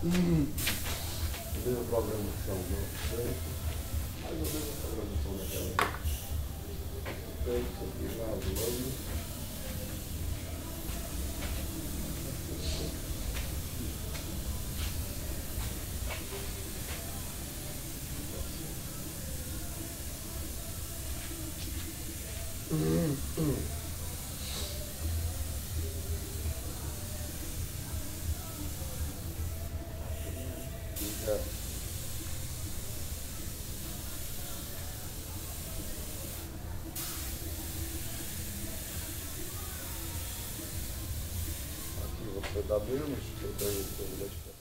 Mesma programação, não? Mais ou menos a programação daquela. Isso aqui, lá, do lado. Você dá menos, eu tenho identificação.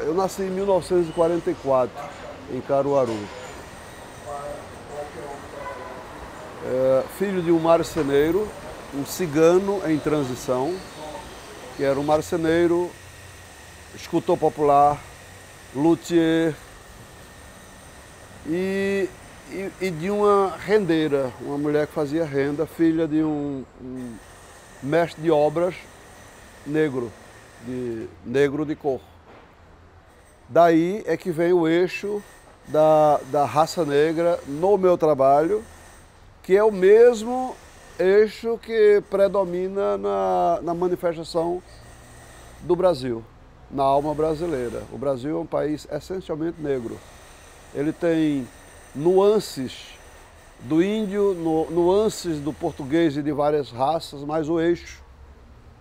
Eu nasci em 1944, em Caruaru. Filho de um marceneiro, um cigano em transição, que era um marceneiro, escultor popular, luthier e de uma rendeira, uma mulher que fazia renda, filha de um mestre de obras negro de cor. Daí é que vem o eixo da raça negra no meu trabalho, que é o mesmo eixo que predomina na manifestação do Brasil, na alma brasileira. O Brasil é um país essencialmente negro. Ele tem nuances do índio, nuances do português e de várias raças, mas o eixo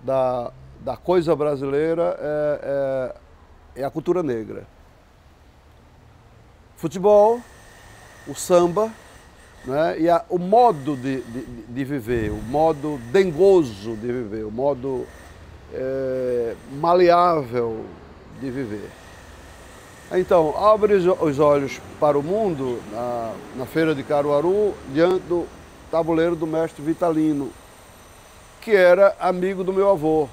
da coisa brasileira é a cultura negra. Futebol, o samba, né? E o modo de viver, o modo dengoso de viver, o modo maleável de viver. Então, abre os olhos para o mundo na feira de Caruaru, diante do tabuleiro do mestre Vitalino, que era amigo do meu avô.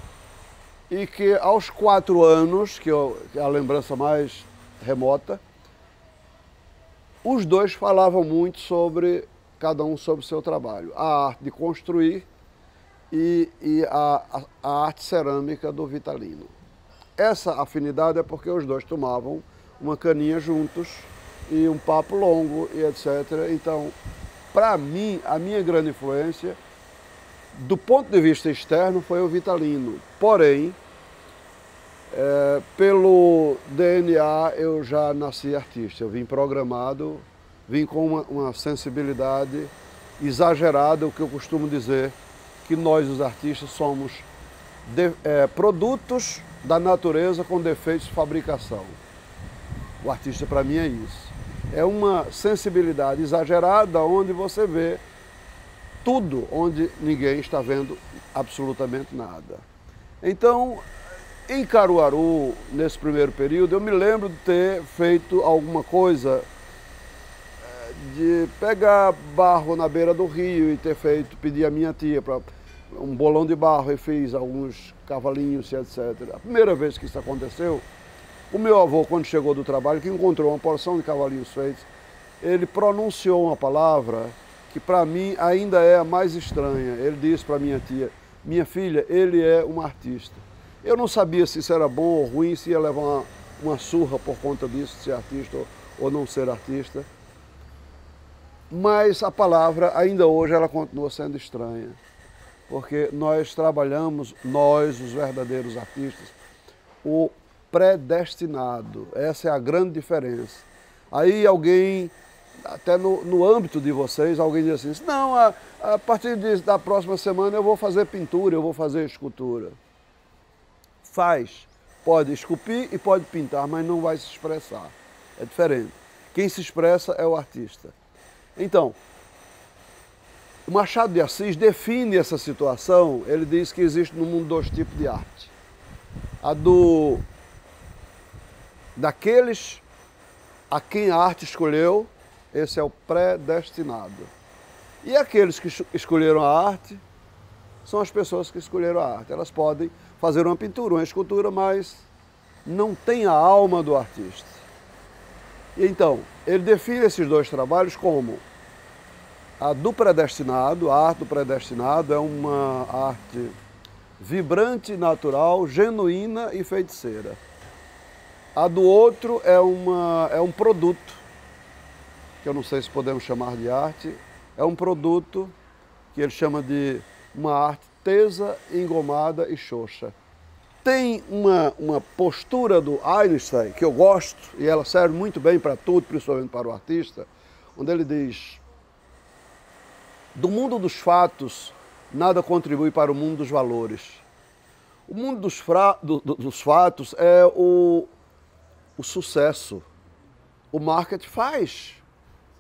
E que aos 4 anos, que é a lembrança mais remota, os dois falavam muito sobre, cada um sobre o seu trabalho. A arte de construir e a arte cerâmica do Vitalino. Essa afinidade é porque os dois tomavam uma caninha juntos e um papo longo e etc. Então, para mim, a minha grande influência, do ponto de vista externo, foi o Vitalino. Porém, pelo DNA eu já nasci artista. Eu vim programado, vim com uma sensibilidade exagerada, o que eu costumo dizer, que nós, os artistas, somos produtos da natureza com defeitos de fabricação. O artista, para mim, é isso. É uma sensibilidade exagerada onde você vê tudo, onde ninguém está vendo absolutamente nada. Então, em Caruaru, nesse primeiro período, eu me lembro de ter feito alguma coisa, de pegar barro na beira do rio e pedir a minha tia para um bolão de barro e fiz alguns cavalinhos e etc. A primeira vez que isso aconteceu, o meu avô, quando chegou do trabalho, que encontrou uma porção de cavalinhos feitos, ele pronunciou uma palavra que para mim ainda é a mais estranha. Ele disse para minha tia: minha filha, ele é um artista. Eu não sabia se isso era bom ou ruim, se ia levar uma surra por conta disso, ser artista ou não ser artista. Mas a palavra, ainda hoje, ela continua sendo estranha. Porque nós trabalhamos, nós, os verdadeiros artistas, o predestinado. Essa é a grande diferença. Aí alguém, até no âmbito de vocês, alguém diz assim: não, a partir da próxima semana eu vou fazer pintura, eu vou fazer escultura. Faz, pode esculpir e pode pintar, mas não vai se expressar. É diferente. Quem se expressa é o artista. Então, o Machado de Assis define essa situação. Ele diz que existe no mundo 2 tipos de arte. A daqueles a quem a arte escolheu, esse é o predestinado. E aqueles que escolheram a arte são as pessoas que escolheram a arte. Elas podem fazer uma pintura, uma escultura, mas não tem a alma do artista. E então, ele define esses 2 trabalhos como A do predestinado, a arte do predestinado é uma arte vibrante, natural, genuína e feiticeira. A do outro é um produto, que eu não sei se podemos chamar de arte, é um produto que ele chama de uma arte tesa, engomada e xoxa. Tem uma postura do Einstein que eu gosto, e ela serve muito bem para tudo, principalmente para o artista, onde ele diz: do mundo dos fatos, nada contribui para o mundo dos valores. O mundo dos fatos é o sucesso. O marketing faz.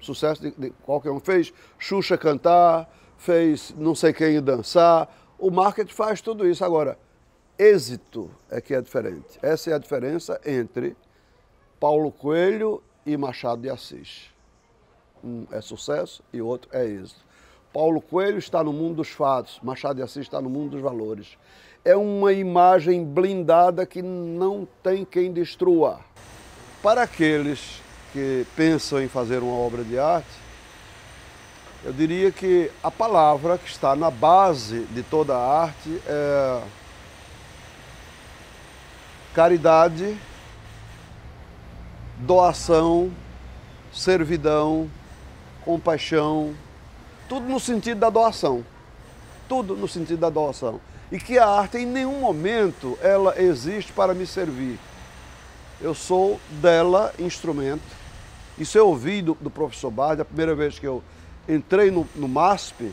Sucesso de qualquer um fez. Xuxa cantar, fez não sei quem dançar. O marketing faz tudo isso. Agora, êxito é que é diferente. Essa é a diferença entre Paulo Coelho e Machado de Assis. Um é sucesso e o outro é êxito. Paulo Coelho está no mundo dos fatos, Machado de Assis está no mundo dos valores. É uma imagem blindada que não tem quem destrua. Para aqueles que pensam em fazer uma obra de arte, eu diria que a palavra que está na base de toda a arte é caridade, doação, servidão, compaixão, tudo no sentido da doação. Tudo no sentido da doação. E que a arte, em nenhum momento, ela existe para me servir. Eu sou dela instrumento. Isso eu ouvi do professor Bardi, a primeira vez que eu entrei no MASP,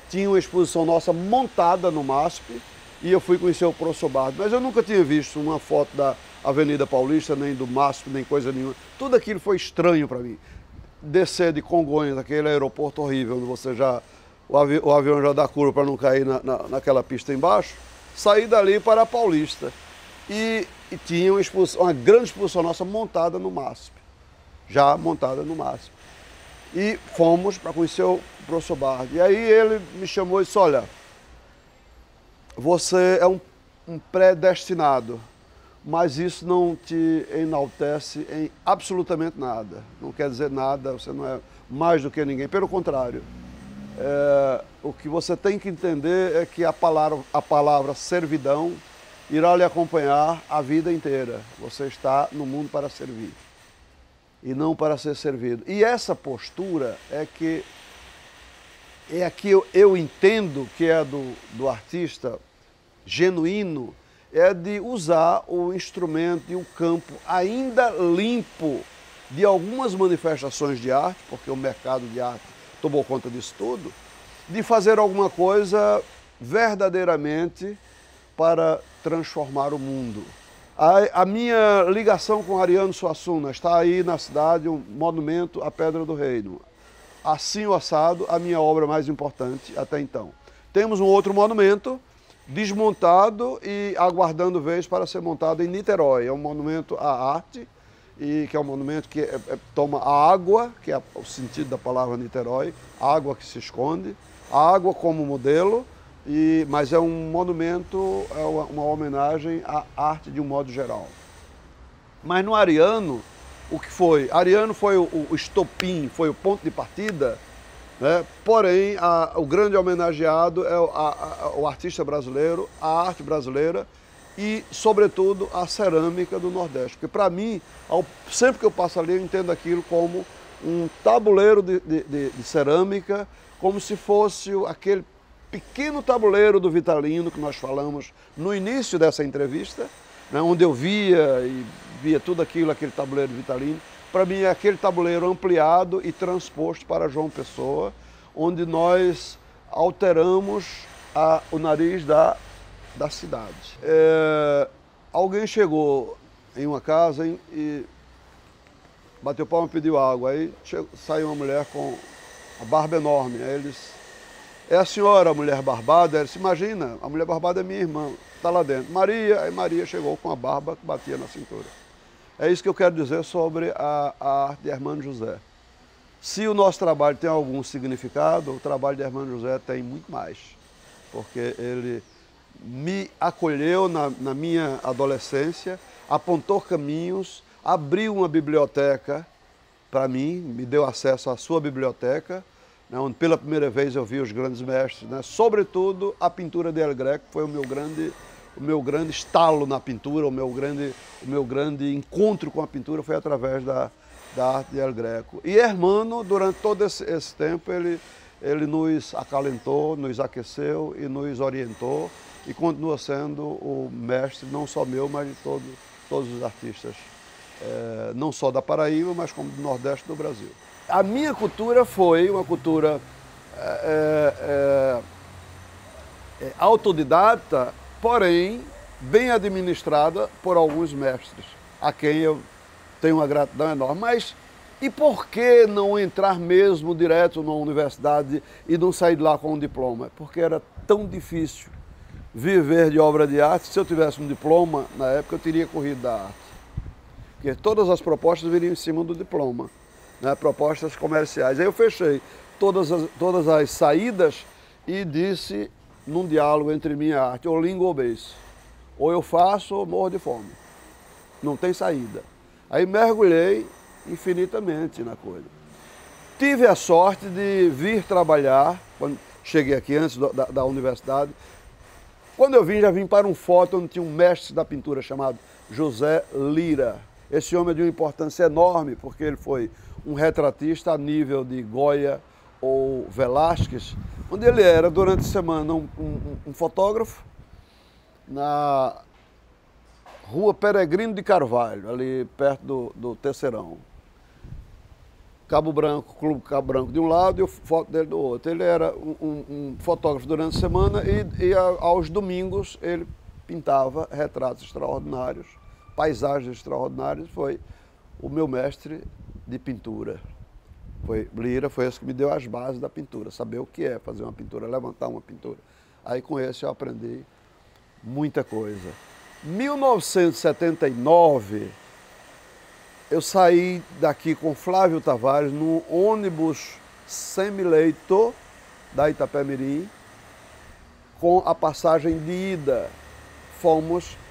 tinha uma exposição nossa montada no MASP, e eu fui conhecer o professor Bardi. Mas eu nunca tinha visto uma foto da Avenida Paulista, nem do MASP, nem coisa nenhuma. Tudo aquilo foi estranho para mim. Descer de Congonhas, aquele aeroporto horrível, onde você o avião já dá curva para não cair naquela pista embaixo, sair dali para a Paulista. E tinha uma grande exposição nossa montada no MASP, já montada no MASP. E fomos para conhecer o professor Bardi. E aí ele me chamou e disse: olha, você é um predestinado, mas isso não te enaltece em absolutamente nada. Não quer dizer nada, você não é mais do que ninguém. Pelo contrário, o que você tem que entender é que a palavra servidão irá lhe acompanhar a vida inteira. Você está no mundo para servir e não para ser servido. E essa postura é que eu entendo que é do artista genuíno, é de usar o instrumento e o campo ainda limpo de algumas manifestações de arte, porque o mercado de arte tomou conta disso tudo, de fazer alguma coisa verdadeiramente para transformar o mundo. A minha ligação com Ariano Suassuna, está aí na cidade um monumento à Pedra do Reino. Assim o assado, a minha obra mais importante até então. Temos um outro monumento desmontado e aguardando vez para ser montado em Niterói. É um monumento à arte, e que é um monumento que toma a água, que é o sentido da palavra Niterói, a água que se esconde, a água como modelo, mas é um monumento, é uma homenagem à arte de um modo geral. Mas no Ariano, o que foi? Ariano foi o estopim, foi o ponto de partida, né? Porém, o grande homenageado é o artista brasileiro, a arte brasileira e, sobretudo, a cerâmica do Nordeste. Porque, para mim, sempre que eu passo ali, eu entendo aquilo como um tabuleiro de cerâmica, como se fosse aquele pequeno tabuleiro do Vitalino que nós falamos no início dessa entrevista, né, onde eu via tudo aquilo, aquele tabuleiro Vitalino. Para mim é aquele tabuleiro ampliado e transposto para João Pessoa, onde nós alteramos o nariz da cidade. Alguém chegou em uma casa e bateu palma e pediu água. Aí saiu uma mulher com a barba enorme. Aí eles: é a senhora, a mulher barbada? Ela disse: imagina, a mulher barbada é minha irmã, está lá dentro. Maria. Aí Maria chegou com a barba que batia na cintura. É isso que eu quero dizer sobre a arte de Hermano José. Se o nosso trabalho tem algum significado, o trabalho de Hermano José tem muito mais. Porque ele me acolheu na minha adolescência, apontou caminhos, abriu uma biblioteca para mim, me deu acesso à sua biblioteca, né, onde pela primeira vez eu vi os grandes mestres, né, sobretudo a pintura de El Greco, que foi o meu grande estalo na pintura, o meu grande encontro com a pintura foi através da arte de El Greco. E Hermano, durante todo esse tempo, ele nos acalentou, nos aqueceu e nos orientou e continua sendo o mestre, não só meu, mas de todos os artistas, não só da Paraíba, mas como do Nordeste do Brasil. A minha cultura foi uma cultura autodidata, porém bem administrada por alguns mestres, a quem eu tenho uma gratidão enorme. Mas e por que não entrar mesmo direto na universidade e não sair de lá com um diploma? Porque era tão difícil viver de obra de arte. Se eu tivesse um diploma, na época eu teria corrido da arte. Porque todas as propostas viriam em cima do diploma, né? Propostas comerciais. Aí eu fechei todas as saídas e disse, num diálogo entre mim e a arte, ou língua ou beijo. Ou eu faço ou morro de fome. Não tem saída. Aí mergulhei infinitamente na coisa. Tive a sorte de vir trabalhar, quando cheguei aqui antes da universidade. Quando eu vim, já vim para um fórum onde tinha um mestre da pintura chamado José Lira. Esse homem é de uma importância enorme, porque ele foi um retratista a nível de Goya ou Velázquez, onde ele era, durante a semana, um fotógrafo na Rua Peregrino de Carvalho, ali perto do Terceirão. Cabo Branco, Clube Cabo Branco de um lado e o foto dele do outro. Ele era um fotógrafo durante a semana e aos domingos ele pintava retratos extraordinários, paisagens extraordinárias. Foi o meu mestre de pintura. Lira foi esse que me deu as bases da pintura, saber o que é fazer uma pintura, levantar uma pintura. Aí com esse eu aprendi muita coisa. 1979, eu saí daqui com Flávio Tavares num ônibus semileito da Itapemirim, com a passagem de ida.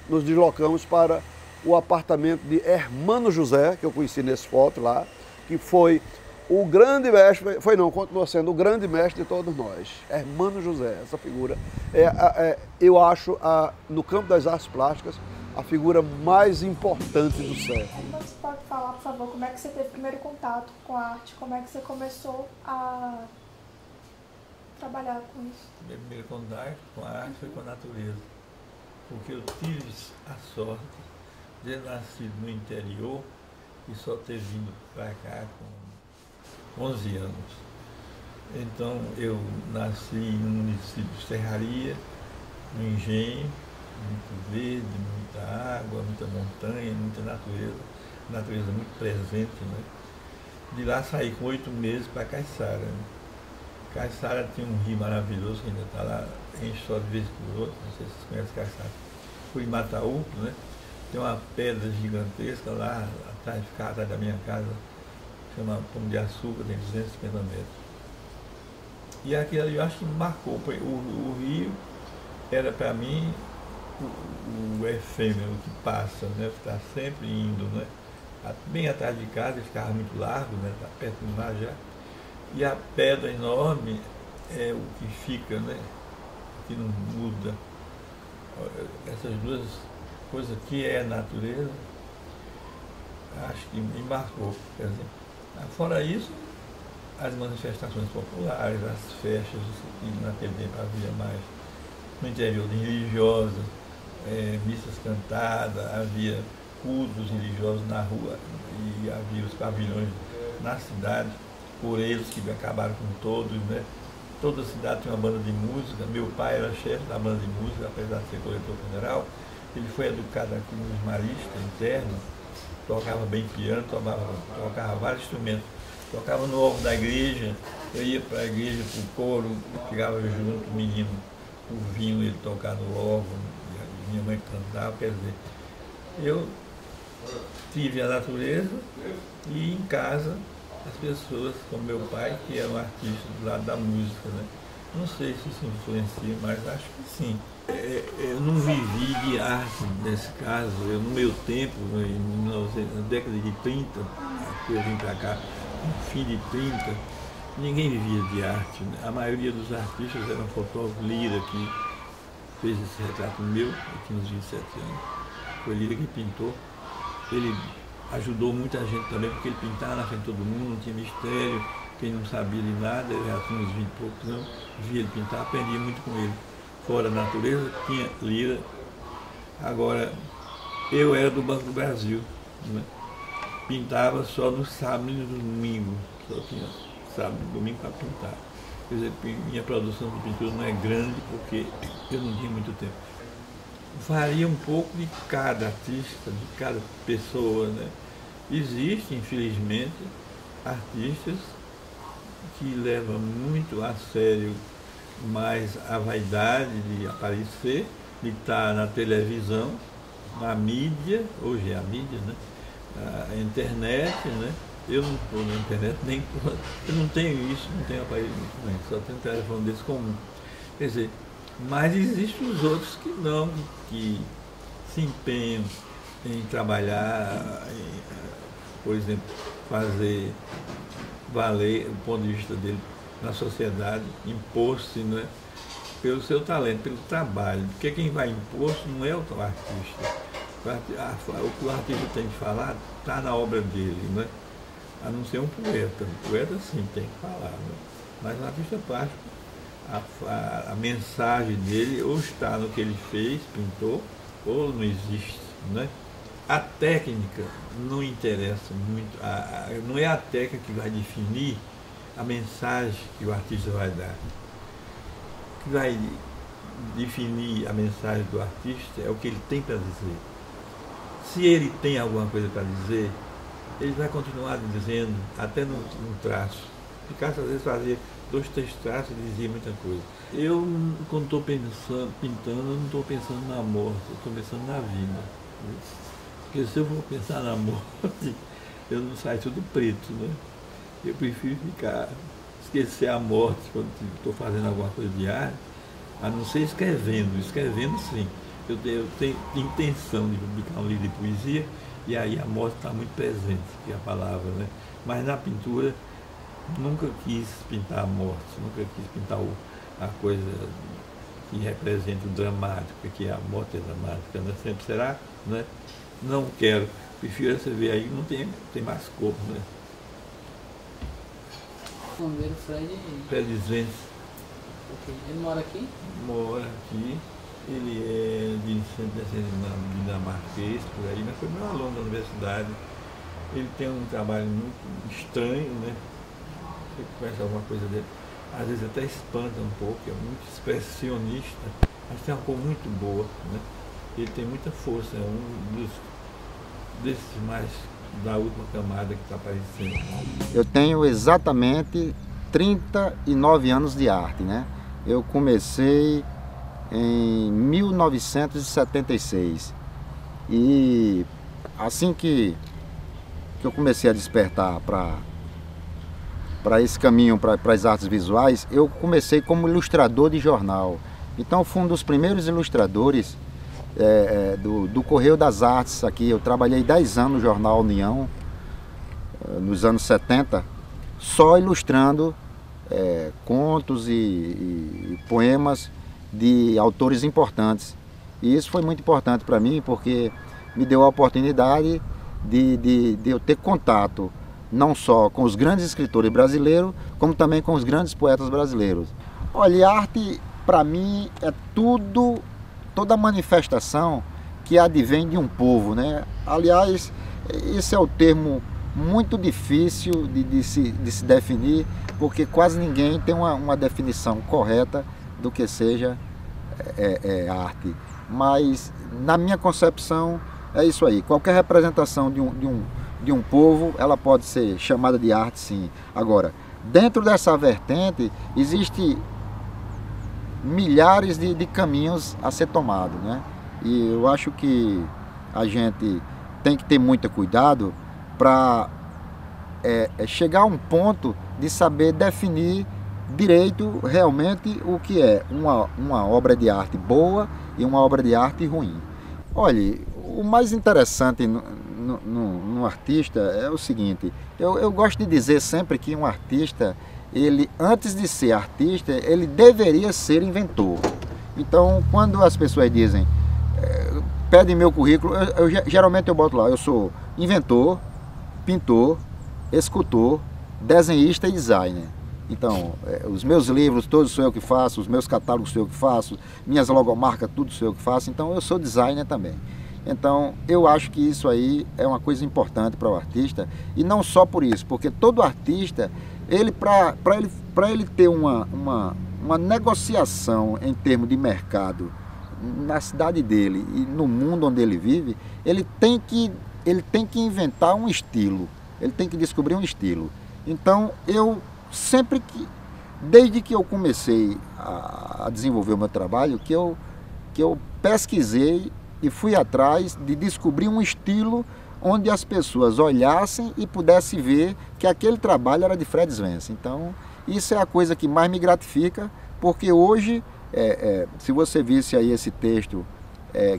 Nos deslocamos para o apartamento de Hermano José, que eu conheci nesse foto lá, que foi o grande mestre, continua sendo o grande mestre de todos nós. Hermano José, essa figura, eu acho, no campo das artes plásticas, a figura mais importante do século. Você pode falar, por favor, como é que você teve o primeiro contato com a arte, como é que você começou a trabalhar com isso? Meu primeiro contato com a arte foi com a natureza, porque eu tive a sorte de ter nascido no interior e só ter vindo para cá com 11 anos. Então eu nasci no município de Serraria, no engenho, muito verde, muita água, muita montanha, muita natureza muito presente, né? De lá saí com 8 meses para Caiçara. Né? Caiçara tinha um rio maravilhoso que ainda está lá, enche só de vez por outra, não sei se vocês conhecem Caiçara. Fui em Mataú, né? Tem uma pedra gigantesca lá atrás da minha casa, chama Pão de Açúcar, tem 250 metros. E aquilo ali eu acho que me marcou. O rio era para mim o efêmero que passa, né? Que está sempre indo, né? Bem atrás de casa, ele ficava muito largo, né? Está perto do mar já. E a pedra enorme é o que fica, né? Que não muda. Essas duas coisas que é a natureza, acho que me marcou. Quer dizer, fora isso, as manifestações populares, as festas, que naquele tempo havia mais no interior de religiosas, missas cantadas, havia cultos religiosos na rua e havia os pavilhões na cidade, por eles que acabaram com todos, né? Toda a cidade tinha uma banda de música, meu pai era chefe da banda de música, apesar de ser coletor federal, ele foi educado aqui no Marista interno, tocava bem piano, tocava vários instrumentos, tocava no órgão da igreja, eu ia para a igreja, para o coro, ficava junto, o menino, ouvindo ele tocar no órgão, minha mãe cantava, quer dizer, eu tive a natureza e em casa as pessoas, como meu pai, que era um artista do lado da música, né? Não sei se isso influencia, mas acho que sim. Eu não vivi de arte nesse caso, no meu tempo, na década de 30, eu vim para cá, no fim de 30, ninguém vivia de arte, né? A maioria dos artistas eram fotógrafos. Lira, que fez esse retrato meu, eu tinha uns 27 anos, foi Lira que pintou. Ele ajudou muita gente também, porque ele pintava na frente de todo mundo, não tinha mistério, quem não sabia de nada, eu já tinha uns 20 e poucos anos, via ele pintar, aprendia muito com ele. Fora da natureza, tinha Lira. Agora, eu era do Banco do Brasil, né? Pintava só no sábado e no domingo, só tinha sábado e domingo para pintar. Quer dizer, minha produção de pintura não é grande porque eu não tinha muito tempo. Varia um pouco de cada artista, de cada pessoa, né? Existem, infelizmente, artistas que levam muito a sério mais a vaidade de aparecer, de estar na televisão, na mídia, hoje é a mídia, né? A internet, né? Eu não estou na internet, eu não tenho isso, não tenho aparelho, só tenho um telefone desse comum. Quer dizer, mas existem os outros que não, que se empenham em trabalhar, por exemplo, fazer valer o ponto de vista dele na sociedade, impor-se, né, pelo seu talento, pelo trabalho. Porque quem vai impor-se não é o artista. O que o artista tem de falar está na obra dele, né? A não ser um poeta. O poeta sim tem que falar, né? Mas o artista plástico, a mensagem dele ou está no que ele fez, pintou, ou não existe, né? A técnica não interessa muito, não é a técnica que vai definir a mensagem que o artista vai dar. O que vai definir a mensagem do artista é o que ele tem para dizer. Se ele tem alguma coisa para dizer, ele vai continuar dizendo, até no traço. Picasso às vezes fazia 2, 3 traços e dizia muita coisa. Eu, quando estou pintando, eu não estou pensando na morte, eu estou pensando na vida. Porque se eu for pensar na morte, eu não saio tudo preto, né? Eu prefiro esquecer a morte quando estou fazendo alguma coisa de arte, a não ser escrevendo sim. Eu tenho intenção de publicar um livro de poesia, e aí a morte está muito presente, que é a palavra, né? Mas na pintura, nunca quis pintar a morte, nunca quis pintar a coisa que representa o dramático, que a morte é dramática, né? Sempre será, né? Não quero, prefiro você ver aí, não tem mais corpo, né? O nome dele, Fred Zenz. Ele mora aqui? Mora aqui. Ele é de dinamarquês, por aí, mas foi meu aluno da universidade. Ele tem um trabalho muito estranho, né? Você conhece alguma coisa dele, às vezes até espanta um pouco, é muito expressionista, mas tem uma cor muito boa, né? Ele tem muita força, é um desses mais da última camada que está aparecendo. Eu tenho exatamente 39 anos de arte, né? Eu comecei em 1976 e assim que eu comecei a despertar para esse caminho, para as artes visuais, eu comecei como ilustrador de jornal. Então fui um dos primeiros ilustradores do Correio das Artes aqui. Eu trabalhei 10 anos no jornal União, nos anos 70, só ilustrando contos e poemas de autores importantes. E isso foi muito importante para mim, porque me deu a oportunidade de eu ter contato não só com os grandes escritores brasileiros, como também com os grandes poetas brasileiros. Olha, a arte para mim é toda manifestação que advém de um povo, né? Aliás, esse é o termo muito difícil de se definir, porque quase ninguém tem uma definição correta do que seja arte. Mas, na minha concepção, é isso aí. Qualquer representação de um povo, ela pode ser chamada de arte, sim. Agora, dentro dessa vertente, existe milhares de caminhos a ser tomado, né? E eu acho que a gente tem que ter muito cuidado para chegar a um ponto de saber definir direito realmente o que é uma obra de arte boa e uma obra de arte ruim. Olha, o mais interessante no artista é o seguinte: eu gosto de dizer sempre que um artista ele, antes de ser artista, ele deveria ser inventor. Então, quando as pessoas dizem, pedem meu currículo, geralmente eu boto lá, eu sou inventor, pintor, escultor, desenhista e designer. Então, os meus livros todos sou eu que faço, os meus catálogos sou eu que faço, minhas logomarcas tudo sou eu que faço, então eu sou designer também. Então, eu acho que isso aí é uma coisa importante para o artista, e não só por isso, porque todo artista, ele para ele ter uma negociação em termos de mercado na cidade dele e no mundo onde ele vive, ele tem que inventar um estilo, ele tem que descobrir um estilo. Então, desde que eu comecei a desenvolver o meu trabalho, que eu pesquisei e fui atrás de descobrir um estilo onde as pessoas olhassem e pudessem ver que aquele trabalho era de Fred Svensson. Então, isso é a coisa que mais me gratifica, porque hoje, se você visse aí esse texto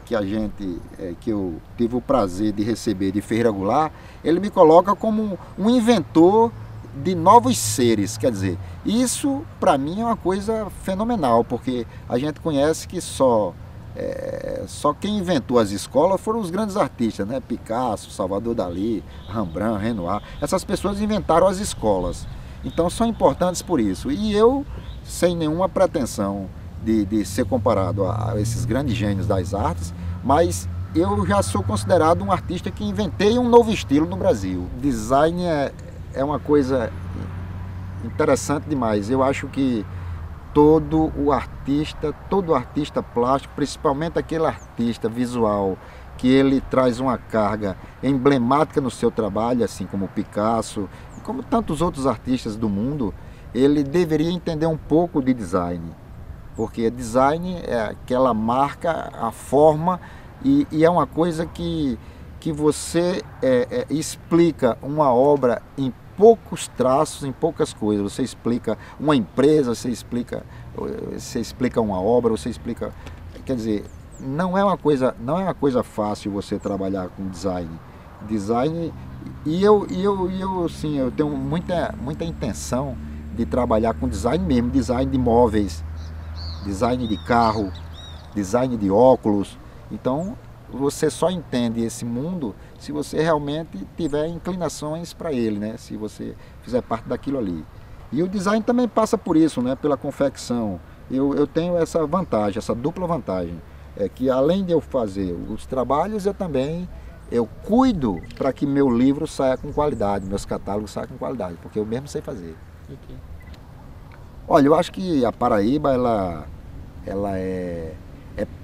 que eu tive o prazer de receber de Ferreira Goulart, ele me coloca como um inventor de novos seres, quer dizer, isso para mim é uma coisa fenomenal, porque a gente conhece que só quem inventou as escolas foram os grandes artistas, né? Picasso, Salvador Dalí, Rembrandt, Renoir, essas pessoas inventaram as escolas, então são importantes por isso, e eu, sem nenhuma pretensão de ser comparado a esses grandes gênios das artes, mas eu já sou considerado um artista que inventei um novo estilo no Brasil. Design é uma coisa interessante demais. Eu acho que todo artista plástico, principalmente aquele artista visual, que ele traz uma carga emblemática no seu trabalho, assim como Picasso, como tantos outros artistas do mundo, ele deveria entender um pouco de design. Porque design é aquela marca, a forma, e é uma coisa que você explica uma obra em poucos traços, em poucas coisas. Você explica uma empresa, você explica uma obra, você explica... Quer dizer, não é uma coisa fácil você trabalhar com design. Sim, eu tenho muita intenção de trabalhar com design mesmo, design de móveis, design de carro, design de óculos. Então, você só entende esse mundo se você realmente tiver inclinações para ele, né? Se você fizer parte daquilo ali. E o design também passa por isso, né? Pela confecção. Eu tenho essa vantagem, essa dupla vantagem. É que além de eu fazer os trabalhos, eu cuido para que meu livro saia com qualidade, meus catálogos saiam com qualidade, porque eu mesmo sei fazer. Okay. Olha, eu acho que a Paraíba, ela é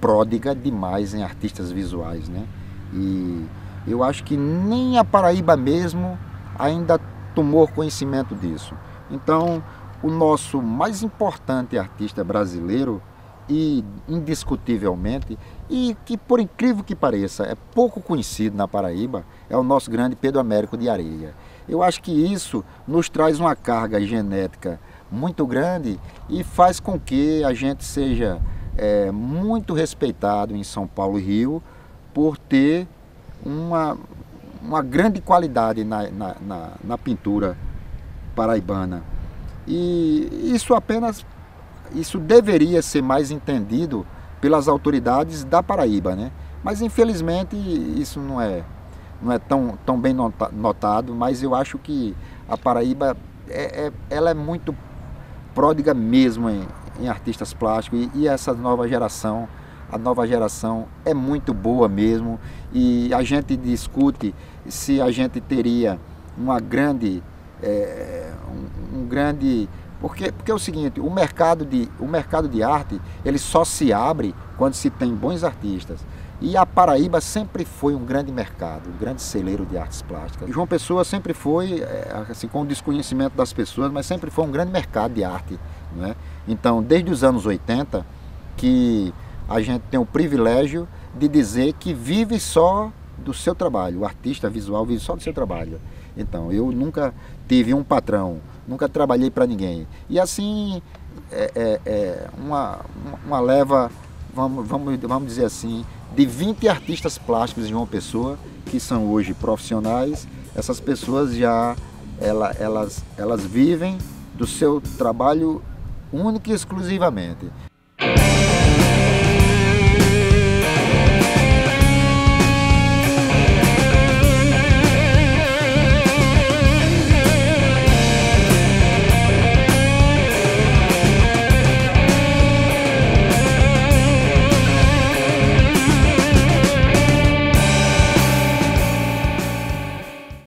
pródiga demais em artistas visuais, né? E eu acho que nem a Paraíba mesmo ainda tomou conhecimento disso. Então, o nosso mais importante artista brasileiro, e indiscutivelmente, e que por incrível que pareça, é pouco conhecido na Paraíba, é o nosso grande Pedro Américo de Areia. Eu acho que isso nos traz uma carga genética muito grande e faz com que a gente seja muito respeitado em São Paulo e Rio por ter uma grande qualidade na pintura paraibana. E isso deveria ser mais entendido pelas autoridades da Paraíba, né? Mas infelizmente isso não é tão bem notado, mas eu acho que a Paraíba ela é muito pródiga mesmo em artistas plásticos, e essa nova geração, a nova geração é muito boa mesmo, e a gente discute se a gente teria uma grande, porque é o seguinte, o mercado de arte, ele só se abre quando se tem bons artistas. E a Paraíba sempre foi um grande mercado, um grande celeiro de artes plásticas. João Pessoa sempre foi, assim, com o desconhecimento das pessoas, mas sempre foi um grande mercado de arte, né? Então, desde os anos 80, que a gente tem o privilégio de dizer que vive só do seu trabalho, o artista visual vive só do seu trabalho. Então, eu nunca tive um patrão, nunca trabalhei para ninguém. E assim, uma leva, vamos dizer assim, de 20 artistas plásticos em João Pessoa, que são hoje profissionais. Essas pessoas já, elas vivem do seu trabalho único e exclusivamente.